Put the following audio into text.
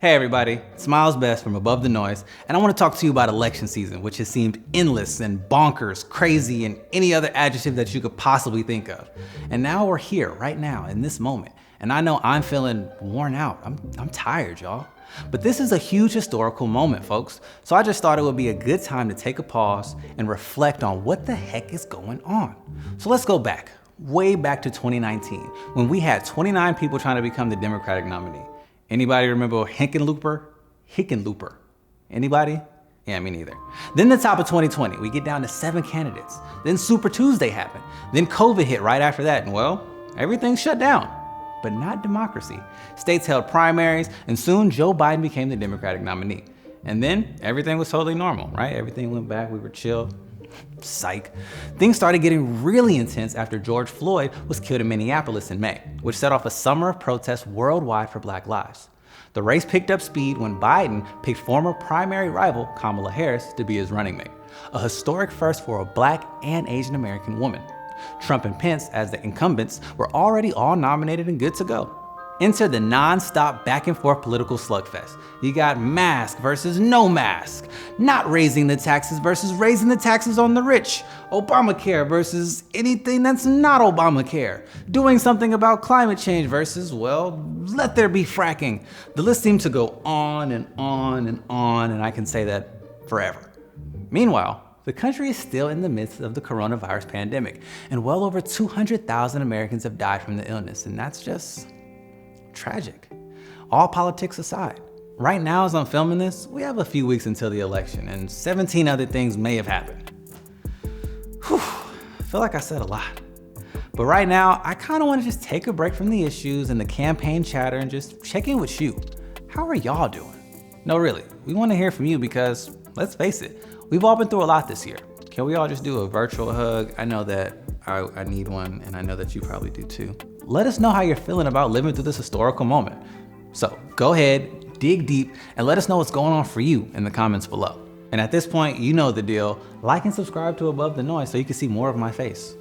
Hey everybody, it's Myles Bess from Above the Noise, and I want to talk to you about election season, which has seemed endless and bonkers, crazy, and any other adjective that you could possibly think of. And now we're here, right now, in this moment. And I know I'm feeling worn out. I'm tired, y'all. But this is a huge historical moment, folks. So I just thought it would be a good time to take a pause and reflect on what the heck is going on. So let's go back, way back to 2019, when we had 29 people trying to become the Democratic nominee. Anybody remember Hickenlooper? Anybody? Yeah, me neither. Then the top of 2020, we get down to 7 candidates. Then Super Tuesday happened. Then COVID hit right after that, and well, everything shut down. But not democracy. States held primaries, and soon Joe Biden became the Democratic nominee. And then everything was totally normal, right? Everything went back, we were chill. Psych. Things started getting really intense after George Floyd was killed in Minneapolis in May, which set off a summer of protests worldwide for Black lives. The race picked up speed when Biden picked former primary rival Kamala Harris to be his running mate, a historic first for a Black and Asian American woman. Trump and Pence, as the incumbents, were already all nominated and good to go. Enter the non-stop back and forth political slugfest. You got mask versus no mask, not raising the taxes versus raising the taxes on the rich, Obamacare versus anything that's not Obamacare, doing something about climate change versus, well, let there be fracking. The list seemed to go on and on and on, and I can say that forever. Meanwhile, the country is still in the midst of the coronavirus pandemic, and well over 200,000 Americans have died from the illness, and that's just tragic. All politics aside, right now as I'm filming this, we have a few weeks until the election, and 17 other things may have happened. Whew, I feel like I said a lot. But right now, I kind of want to just take a break from the issues and the campaign chatter and just check in with you. How are y'all doing? No, really, we want to hear from you because, let's face it, we've all been through a lot this year. Can we all just do a virtual hug? I know that I need one, and I know that you probably do too. Let us know how you're feeling about living through this historical moment. So go ahead, dig deep, and let us know what's going on for you in the comments below. And at this point, you know the deal. Like and subscribe to Above the Noise so you can see more of my face.